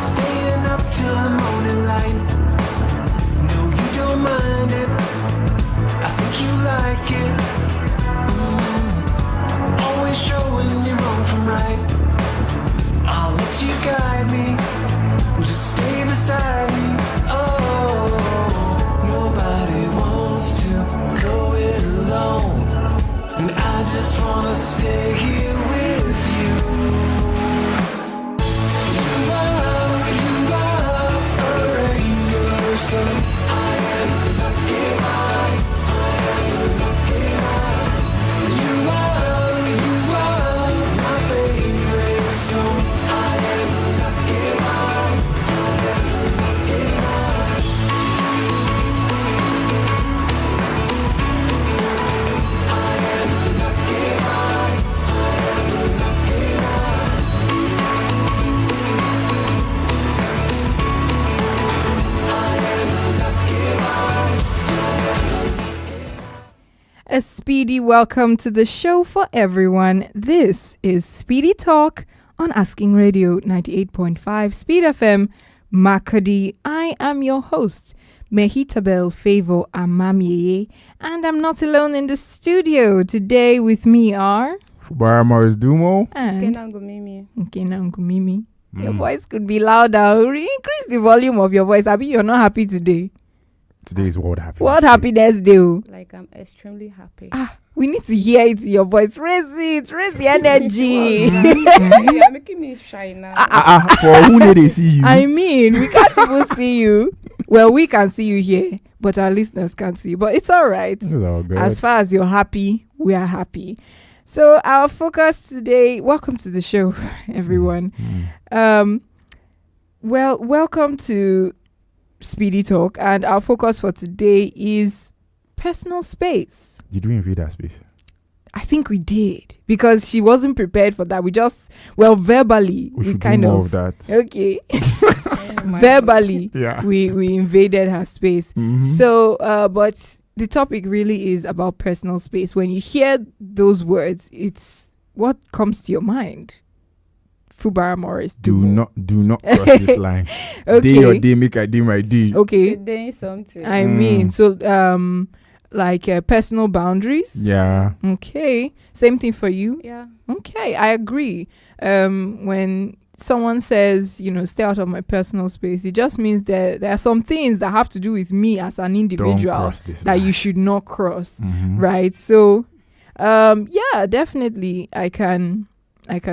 staying up till the morning light. No, you don't mind it. I think you like it. Always showing you wrong from right. I'll let you guide me. Just stay beside me. Oh, nobody wants to go it alone, and I just wanna stay here with you. You are a rainbow, so I am a lucky man. I am a lucky man. You are my favorite song. I am a lucky man. I am a lucky man. I am a lucky man. I am a lucky man. I am a lucky man. A speedy welcome to the show for everyone. This is Speedy Talk on Asking Radio 98.5 Speed FM, Makadi. I am your host, Mehetabel Favor Amamiye, and I'm not alone in the studio. Today with me are Fubara Morris Dumo. and Kenangumimi. Mimi. Your voice could be louder. Increase the volume of your voice. Abi, you're not happy today. Today is World Happiness What Day. happiness day? Like I'm extremely happy. We need to hear it in your voice. Raise the energy. You're making me shy now. For who know they see you? I mean, we can't even see you. Well, we can see you here, but our listeners can't see. But it's all right. This is all good. As far as you're happy, we are happy. So our focus today, welcome to the show, everyone. Well, welcome to Speedy Talk, and our focus for today is personal space. Did we invade that space? I think we did, because she wasn't prepared for that. We just, verbally, We should kind do more of of that. okay. Verbally, Yeah. we invaded her space. Mhm. So, but the topic really is about personal space. When you hear those words, it's what comes to your mind. Fubara Morris. do not cross this line. Okay. Day or day, make I day my day. Okay. Doing something. I mean, so like personal boundaries. Yeah. Okay. Same thing for you. Yeah. Okay, I agree. When someone says, stay out of my personal space, it just means that there are some things that have to do with me as an Don't individual cross this that line. you should not cross. Mhm. Right? So, yeah, definitely, I can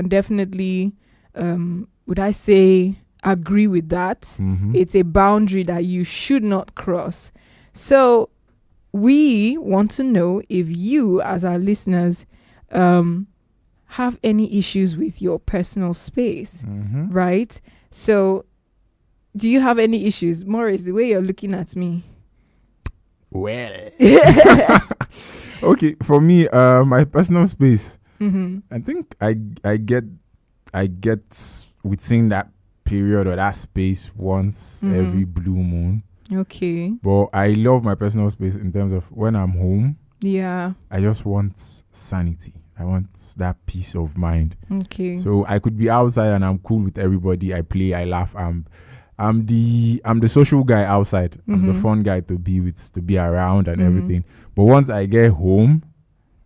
definitely, would I say, agree with that. Mhm. It's a boundary that you should not cross. So, we want to know if you, as our listeners, have any issues with your personal space, Mhm. right? So, do you have any issues? Morris, the way you're looking at me. Well. Okay, for me, my personal space. Mm-hmm. I think I get within that period or that space once Mhm. every blue moon. Okay. But I love my personal space in terms of when I'm home, Yeah. I just want sanity. I want that peace of mind. Okay. So I could be outside and I'm cool with everybody. I play, I laugh. I'm the social guy outside. I'm the Mhm. fun guy to be with, to be around and Mhm. everything. But once I get home,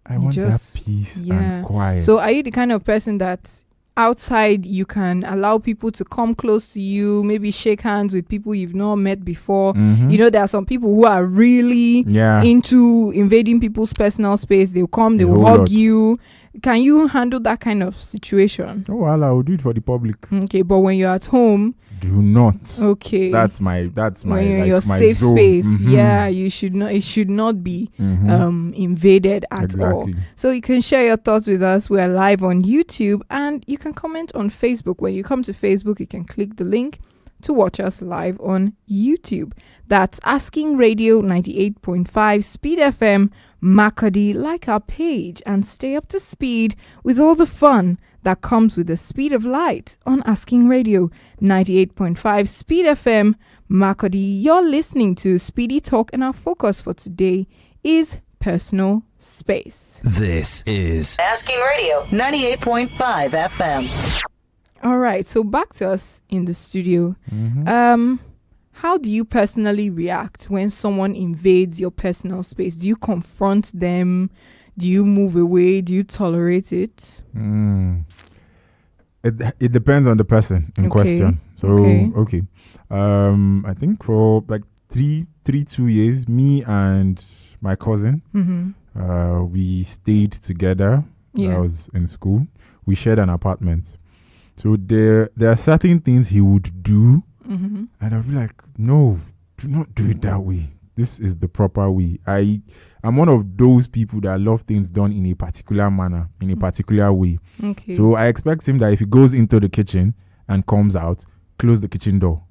I You want just- that peace yeah. and quiet. So, are you the kind of person that outside you can allow people to come close to you, maybe shake hands with people you've not met before? Mhm. There are some people who are really yeah. into invading people's personal space. They'll come, A they'll whole hug lot. you. Can you handle that kind of situation? Oh, well, I will do it for the public. Okay, but when you're at home, Do not. okay, That's my when you're in like your my safe zone. space, Mhm. yeah, you should not. It should not be Mhm. invaded at all. Exactly. So you can share your thoughts with us. We are live on YouTube, and you can comment on Facebook. When you come to Facebook, you can click the link to watch us live on YouTube. That's Asking Radio 98.5 Speed FM Makadi. Like our page and stay up to speed with all the fun that comes with the speed of light on Asking Radio 98.5 Speed FM Makadi. You're listening to Speedy Talk, and our focus for today is personal space. This is Asking Radio 98.5 FM. All right. So back to us in the studio. Mhm. How do you personally react when someone invades your personal space? Do you confront them? Do you move away? Do you tolerate it? It depends on the person in Okay, question. So okay. I think for like 2 years, me and my cousin, Mm-hmm. we stayed together. I Yeah. was in school. We shared an apartment. So there are certain things he would do, Mm-hmm. and I'll be like, no, do not do it that way. This is the proper way. I'm one of those people that love things done in a particular manner, in a particular way. Okay. So I expect him that if he goes into the kitchen and comes out, close the kitchen door.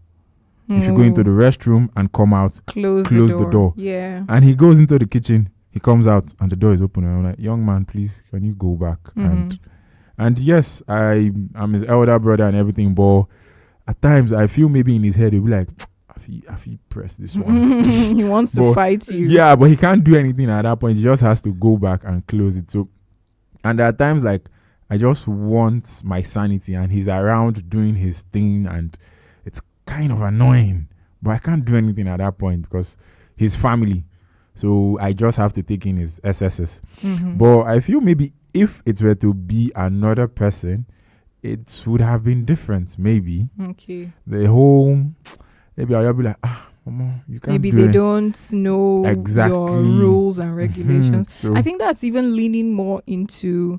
If you go into the restroom and come out, close the door. Yeah. And he goes into the kitchen, he comes out, and the door is open. And I'm like, young man, please, can you go back? And yes, I'm his elder brother and everything, but at times I feel maybe in his head he'll be like, have you pressed this one? He wants to But fight you. Yeah, but he can't do anything at that point. He just has to go back and close it. So, and at times, like, I just want my sanity, and he's around doing his thing, and it's kind of annoying. But I can't do anything at that point because he's family. So I just have to take in his SSS. Mm-hmm. But I feel maybe if it were to be another person, it would have been different. Maybe Okay. the whole, maybe I'll be like, Mama, you can't Maybe do they it. don't know Exactly. your rules and regulations. So, I think that's even leaning more into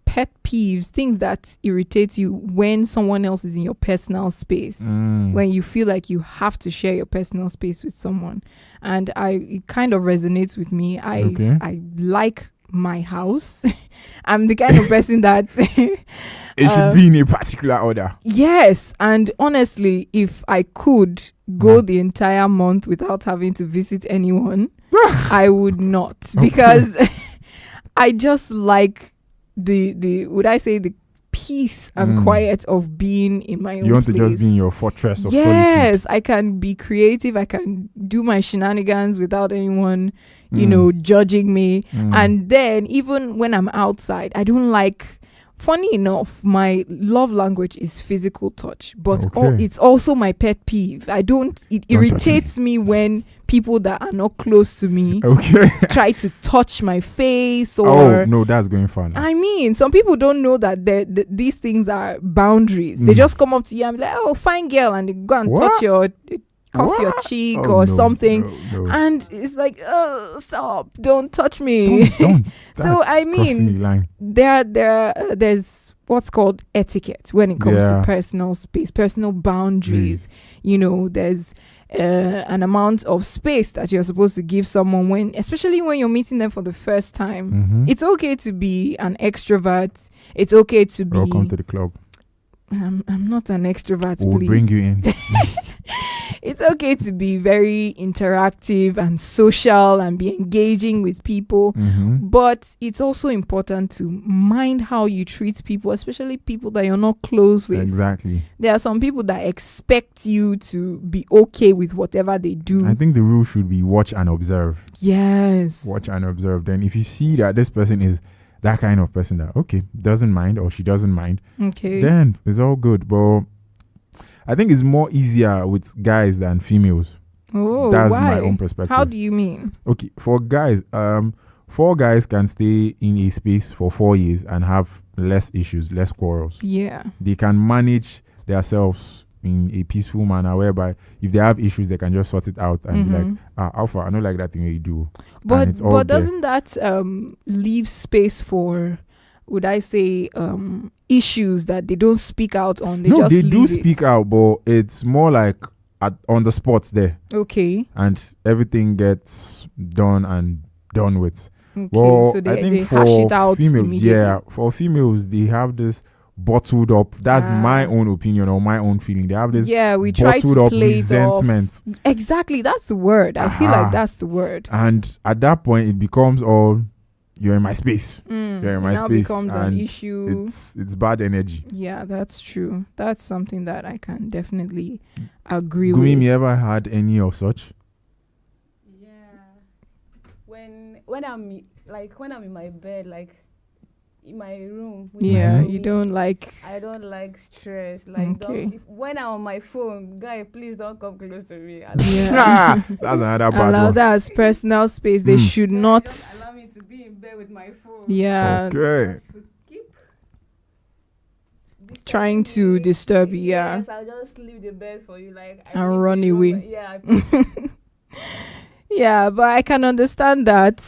pet peeves, things that irritate you when someone else is in your personal space. When you feel like you have to share your personal space with someone. And it kind of resonates with me. I like my house. I'm the kind of person that it should be in a particular order. Yes, and honestly, if I could go the entire month without having to visit anyone, I would not, because I just like the would I say the peace and quiet of being in my own You want to place. just be in your fortress of Yes, solitude. I can be creative. I can do my shenanigans without anyone, judging me. And then even when I'm outside, I don't like. Funny enough, my love language is physical touch, but Okay. it's also my pet peeve. It Don't irritates me when people that are not close to me Okay. try to touch my face Oh, or. no, that's going fun. I mean, some people don't know that these things are boundaries. They just come up to you and be like, "Oh, fine girl," and they go and touch your cuff your cheek Oh, or no, something. no. And it's like, oh, stop, don't touch me. Don't. So, That's I crossing mean, the line. there's what's called etiquette when it comes Yeah. to personal space, personal boundaries. There's an amount of space that you're supposed to give someone especially when you're meeting them for the first time. It's okay to be an extrovert. It's okay to be. Welcome to the club. I'm not an extrovert. We'll please. bring you in. It's okay to be very interactive and social and be engaging with people, but it's also important to mind how you treat people, especially people that you're not close with. Exactly. There are some people that expect you to be okay with whatever they do. I think the rule should be watch and observe. Yes. Watch and observe. Then if you see that this person is that kind of person that, okay, doesn't mind or she doesn't mind, Okay. then it's all good. But I think it's more easier with guys than females. Oh, That's why? my own perspective. How do you mean? Okay, for guys, 4 guys can stay in a space for 4 years and have less issues, less quarrels. Yeah. They can manage themselves in a peaceful manner whereby if they have issues, they can just sort it out and be like, Alpha, I don't like that thing you do. But it's all there. doesn't that leave space for, would I say, issues that they don't speak out on? They just they do leave it? speak out, but it's more like on the spot there, Okay. and everything gets done and done with. Okay. Well, So I think they for hash it out females, immediately. for females, they have this bottled up. That's my own opinion or my own feeling. They have this we try bottled to up play it off. resentment, Exactly, that's the word. I feel like that's the word. and at that point, it becomes all you're in my space. You're in my now space, becomes and an issue. it's bad energy. Yeah, that's true. That's something that I can definitely agree Gumi, with. me ever had any of such? Yeah. When I'm in my bed, like in my room. with Yeah, my you roomie. don't like. I don't like stress. Like, Okay. when I'm on my phone, guy, please don't come close to me. Yeah. That's another bad Allow one. that as personal space. They Mm. should Guy, not. just allow me to be in bed with my phone. Yeah. Okay. Just to keep disturbing Trying to me. disturb you, yeah. Yes, I'll just leave the bed for you. Like, And leave run the room. away. Yeah. Yeah, but I can understand that.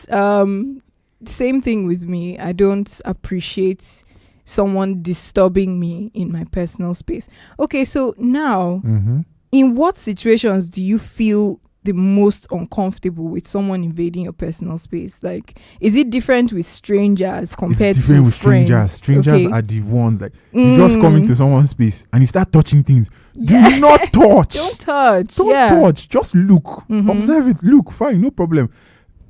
Same thing with me. I don't appreciate someone disturbing me in my personal space. Okay, so now, Mm-hmm. in what situations do you feel the most uncomfortable with someone invading your personal space? Like, is it different with strangers compared It's different to with friends? strangers. Strangers Okay. are the ones like you just come into someone's space and you start touching things. Yeah. Do not touch. Don't touch. Don't yeah. touch. Just look. Mhm. Observe it. Look. Fine. No problem.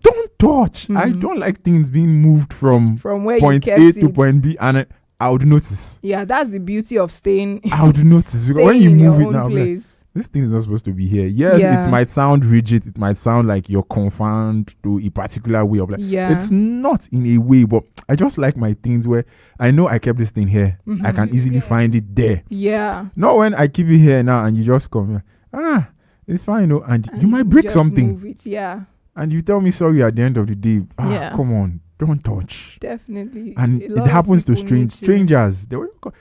Don't touch. I Mhm. don't like things being moved from From where point you A kept to it. point B, and I would notice. Yeah, that's the beauty of staying. I would notice because when staying you in your move it own now, I'm like, place. this thing is not supposed to be here. Yes, Yeah. it might sound rigid. It might sound like you're confined to a particular way of life. Yeah. It's not in a way, but I just like my things where I know I kept this thing here. I Mhm. can easily Yeah. find it there. Yeah. Not when I keep it here now and you just come. It's fine, no, and you might break just something, move it. Yeah, and you tell me sorry at the end of the day. Yeah. Come on, don't touch. definitely. And A it lot of happens to people need strangers. They will go,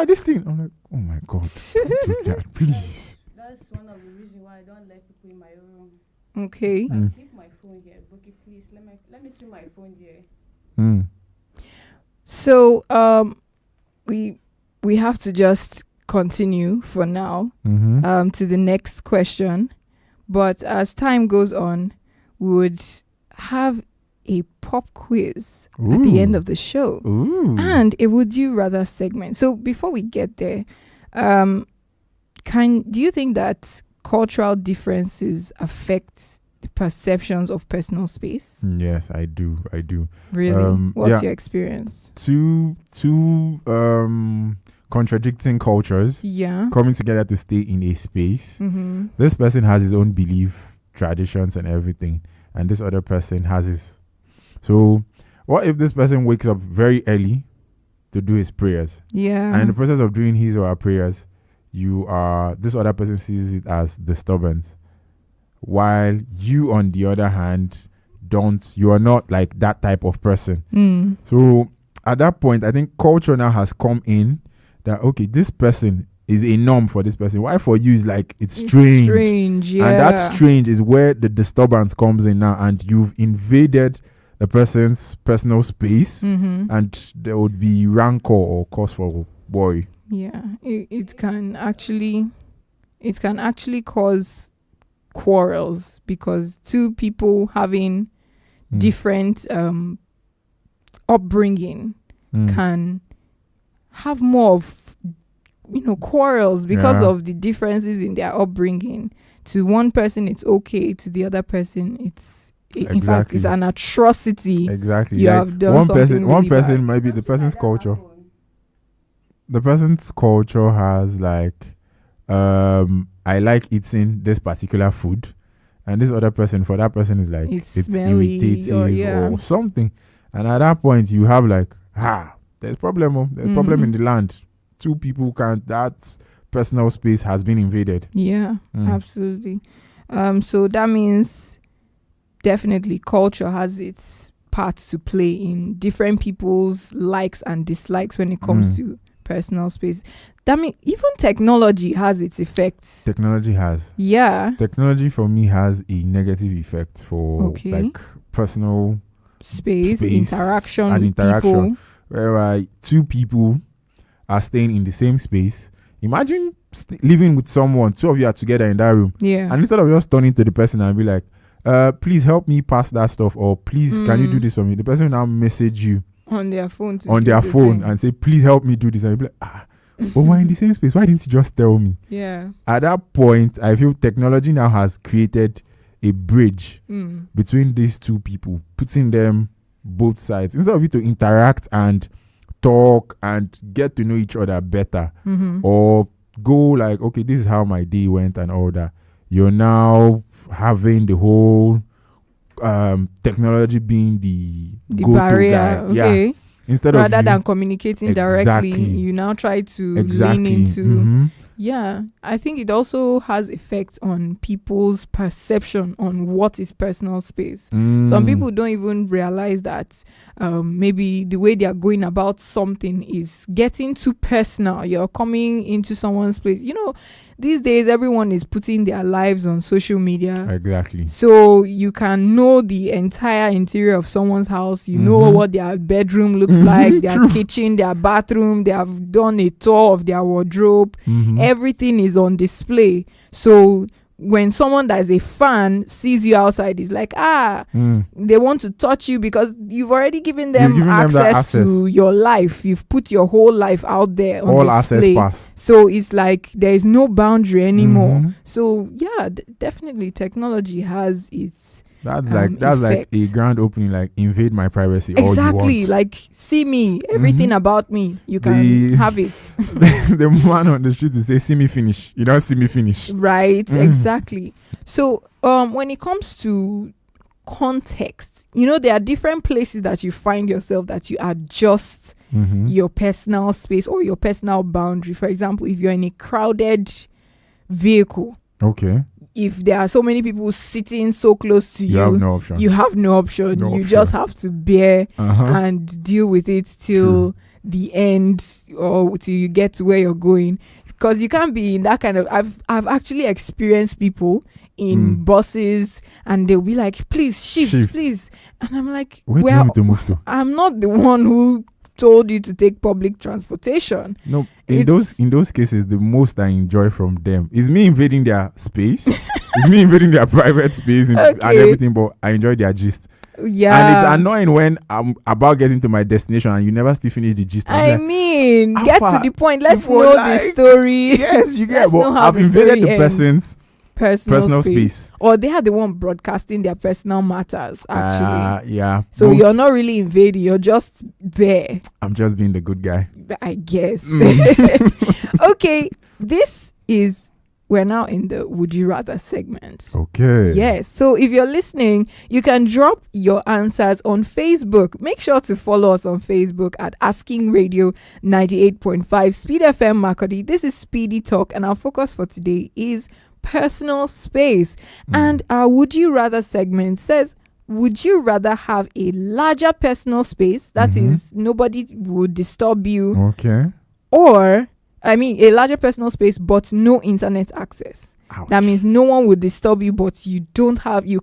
this thing. I'm like, oh my god, don't do that, please. That's one of the reasons why I don't like people in my room. Okay. Mm. Keep my phone here. Bookie, please. Let me see my phone here. Mm. So we have to just continue for now Mm-hmm. to the next question, but as time goes on, we would have a pop quiz at the end of the show. Ooh. And a would you rather segment. So before we get there, do you think that cultural differences affect the perceptions of personal space? Yes, I do. Really? What's yeah. your experience? Two contradicting cultures Yeah. coming together to stay in a space. Mm-hmm. This person has his own belief, traditions, and everything, and this other person has his. So, what if this person wakes up very early to do his prayers, Yeah. and in the process of doing his or her prayers, this other person sees it as disturbance, while you, on the other hand, you are not like that type of person. Mm. So at that point, I think culture now has come in that, okay, this person is a norm for this person. Why for you is like, it's strange. Strange, yeah. And that strange is where the disturbance comes in now, and you've invaded the person's personal space, Mm-hmm. and there would be rancor or cause for worry. Yeah. It can actually cause quarrels because two people having Mm. different upbringing Mm. can have more of quarrels because Yeah. of the differences in their upbringing. To one person it's okay, to the other person it's in fact it's Exactly. an atrocity. Exactly. You Like, have done one person something one really person bad. might be the Something like person's that culture. happen. The person's culture has like, I like eating this particular food, and this other person, for that person, is like, It's it's smelly irritative or, yeah. or something. And at that point, you have like, there's problem. There's problem in Mhm. the land. Two people can't. That personal space has been invaded. Yeah, Mm. absolutely. So that means definitely culture has its part to play in different people's likes and dislikes when it comes to personal space. That means even technology has its effects. Technology has. Yeah. Technology for me has a negative effect for Okay. like personal Space interaction and with interaction. people. Where two people are staying in the same space. Imagine living with someone, two of you are together in that room, Yeah. and instead of just turning to the person and be like, please help me pass that stuff, or please can you do this for me, the person will now message you on their phone on their phone and say, please help me do this, and you'll be like, but we're in the same space, why didn't you just tell me? Yeah. At that point, I feel technology now has created a bridge Mm. between these two people, putting them both sides, instead of you to interact and talk and get to know each other better, Mm-hmm. or go like, okay, this is how my day went and all that. You're now having the whole technology being the go-to barrier. guy. Okay. Yeah. instead rather of than communicating directly, Exactly. you now try to exactly. lean into. Mhm. Yeah, I think it also has effect on people's perception on what is personal space. Some Mm. people don't even realize that maybe the way they are going about something is getting too personal. You're coming into someone's place. These days everyone is putting their lives on social media. Exactly. So you can know the entire interior of someone's house. You know Mhm. what their bedroom looks like, their True. kitchen, their bathroom. They have done a tour of their wardrobe. Mhm. Everything is on display. So when someone that is a fan sees you outside, it's like, they want to touch you because you've already given them, given them that access to your life. You've put your whole life out there on All access display. pass. So it's like there is no boundary anymore. Mhm. So yeah, definitely technology has its That's like a effect. grand opening, like invade my privacy. All you exactly want. like see me, everything Mhm. about me. You can The- have it. The man on the street will say, "See me finish." You don't see me finish. Right, Mm. exactly. So when it comes to context, there are different places that you find yourself that you adjust Mhm. your personal space or your personal boundary. For example, if you're in a crowded vehicle, Okay. if there are so many people sitting so close to You have no option. you have no option. No You option. just have to bear Uh-huh. and deal with it till True. the end or till you get to where you're going, because you can't be in that kind of. I've actually experienced people in buses and they'll be like, please shift, please, and I'm like, Where do you want me to move to? I'm not the one who told you to take public transportation. No, in those cases, the most I enjoy from them is me invading their space. It's me invading their private space and Okay. everything, but I enjoy their gist. Yeah, And it's annoying when I'm about getting to my destination and you never still finish the gist. I'm I like, mean, how get far? to the point. Let's Before, know like, the story. yes, you get. Let's know But how I've the invaded story the ends. person's personal space. Or they are the one broadcasting their personal matters, actually. Yeah. So Most- you're not really invading, you're just there, I'm just being the good guy. I guess. Mm. Okay, we're now in the Would You Rather segment. Okay. Yes, so if you're listening, you can drop your answers on Facebook. Make sure to follow us on Facebook at Asking Radio 98.5 Speed FM Makodi. This is Speedy Talk, and our focus for today is personal space. And our Would You Rather segment says, would you rather have a larger personal space, that is, nobody would disturb you, Okay. or a larger personal space but no internet access? Ouch. That means no one will disturb you, but you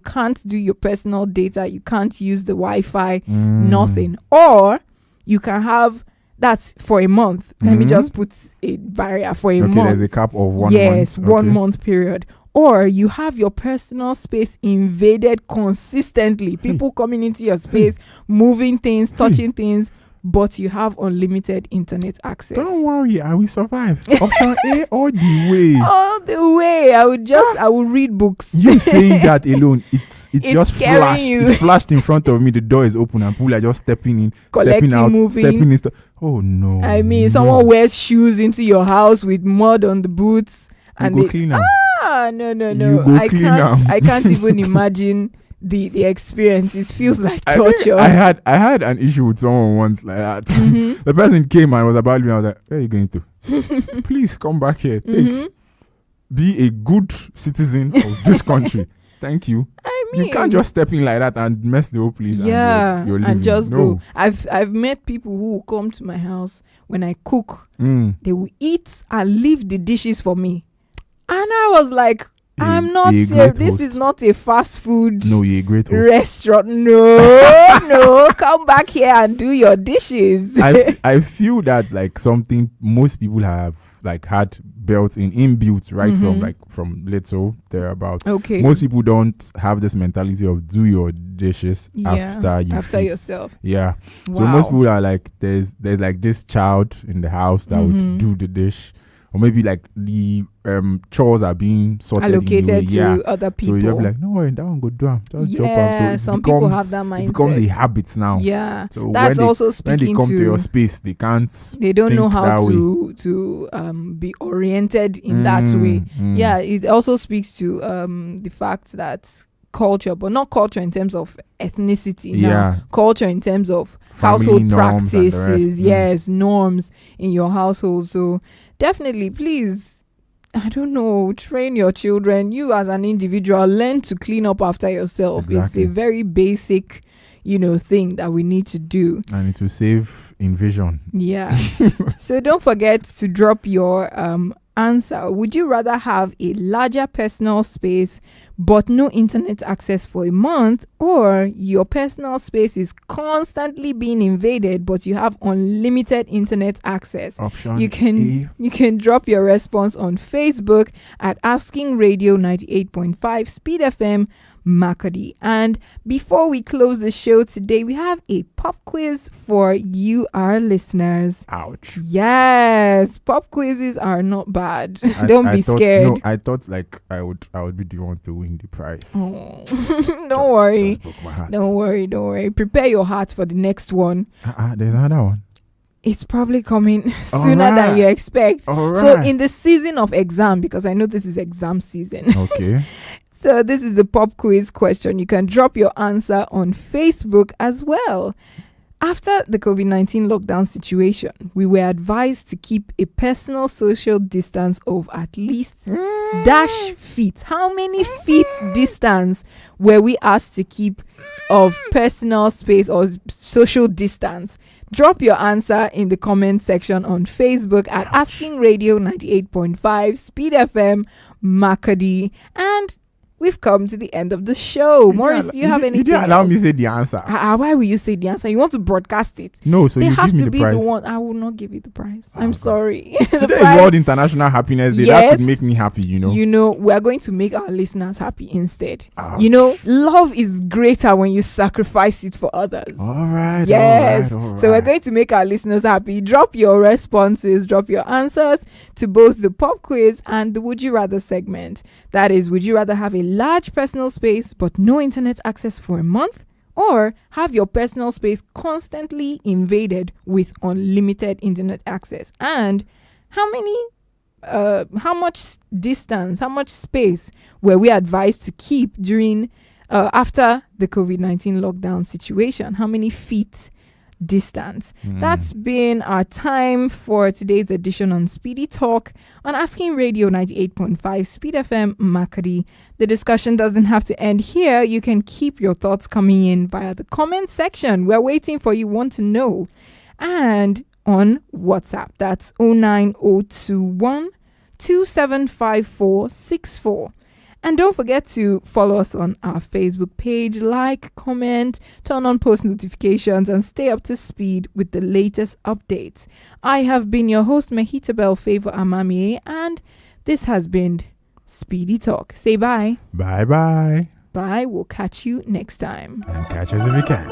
can't do your personal data, you can't use the Wi-Fi, nothing. Or you can have, that's for a month. Let me just put a barrier for a month. Okay, there's a cap of 1 month. Yes, 1 Okay. month period. Or you have your personal space invaded consistently. People coming into your space, moving things, touching things, but you have unlimited internet access. Don't worry, I will survive. Option A all the way. All the way. I will read books. You saying that alone, it It's just scaring flashed. you. It flashed in front of me. The door is open and people are just stepping in, Collecting, stepping out, moving. stepping in. Oh no! I mean, no. someone wears shoes into your house with mud on the boots, You and go they, clean them. no, You go I clean can't. am. I can't even imagine the experience. It feels like I think torture. I had an issue with someone once like that. Mhm. The person came and was about me. I was like, "Where are you going to? Please come back here. Mhm. Be a good citizen of this country. Thank you. I mean, You can't just step in like that and mess the whole place. yeah, and, you're and leaving. just No. go. I've met people who will come to my house when I cook. They will eat and leave the dishes for me, and I was like, I'm not a safe. great This host. is not a fast food No, you're a great host. restaurant. No, come back here and do your dishes. I feel that like something most people have like had built inbuilt right from little thereabout. Okay. Most people don't have this mentality of do your dishes Yeah, after you after feast. yourself. Yeah. So Wow. most people are like there's like this child in the house that would do the dish, or maybe like the chores are being sorted in allocated the way. to Yeah. other people. So you're like, no worry, that one go do 'em. Just Yeah, chop 'em. So it some people becomes, have that it becomes a mindset. habit now. Yeah, So that's also when they speaking come to your to. space, they can't. They don't know think that how way. to be oriented in that way. Yeah, it also speaks to the fact that culture, but not culture in terms of ethnicity. Yeah. Culture in terms of Family household norms and the rest. practices. Yes, norms in your household. So definitely, please, I don't know, train your children. You as an individual, learn to clean up after yourself. Exactly. It's a very basic, thing that we need to do. And it will save in vision. Yeah. So don't forget to drop your answer. Would you rather have a larger personal space but no internet access for a month, or your personal space is constantly being invaded but you have unlimited internet access? Option You can A. you can drop your response on Facebook at Asking Radio 98.5 Speed FM Makadi. And before we close the show today, we have a pop quiz for you, our listeners. Ouch. Yes, pop quizzes are not bad. I Don't be thought, scared. No, I thought like I would be the one to win the prize. Oh. Don't worry. Just broke my heart. Don't worry. Prepare your heart for the next one. There's another one. It's probably coming sooner than Alright. you expect. All So right. in the season of exam, because I know this is exam season. Okay. So this is the pop quiz question. You can drop your answer on Facebook as well. After the COVID-19 lockdown situation, we were advised to keep a personal social distance of at least dash feet. How many feet distance were we asked to keep of personal space or social distance? Drop your answer in the comment section on Facebook at Asking Radio 98.5 Speed FM Makadi. And we've come to the end of the show. Maurice, do you have anything? You didn't allow else? me to say the answer. Why will you say the answer? You want to broadcast it? No, so They you have give me to the be prize. the one. I will not give you the prize. Oh, I'm God. sorry. The Today is prize- World International Happiness Day. That Yes. could make me happy, we are going to make our listeners happy instead. Ouch. Love is greater when you sacrifice it for others. All right. Yes. All right. So we're going to make our listeners happy. Drop your responses, drop your answers to both the pop quiz and the Would You Rather segment. That is, would you rather have a large personal space but no internet access for a month, or have your personal space constantly invaded with unlimited internet access? And how much distance, how much space were we advised to keep during after the COVID-19 lockdown situation? How many feet distance? That's been our time for today's edition on Speedy Talk on Asking Radio 98.5 Speed FM Makadi. The discussion doesn't have to end here. You can keep your thoughts coming in via the comment section. We're waiting for you. Want to know? And on WhatsApp, that's 09021 275464. And don't forget to follow us on our Facebook page, like, comment, turn on post notifications, and stay up to speed with the latest updates. I have been your host, Mehetabel Favor Amamie, and this has been Speedy Talk. Say bye. Bye-bye. Bye. We'll catch you next time. And catch us if you can.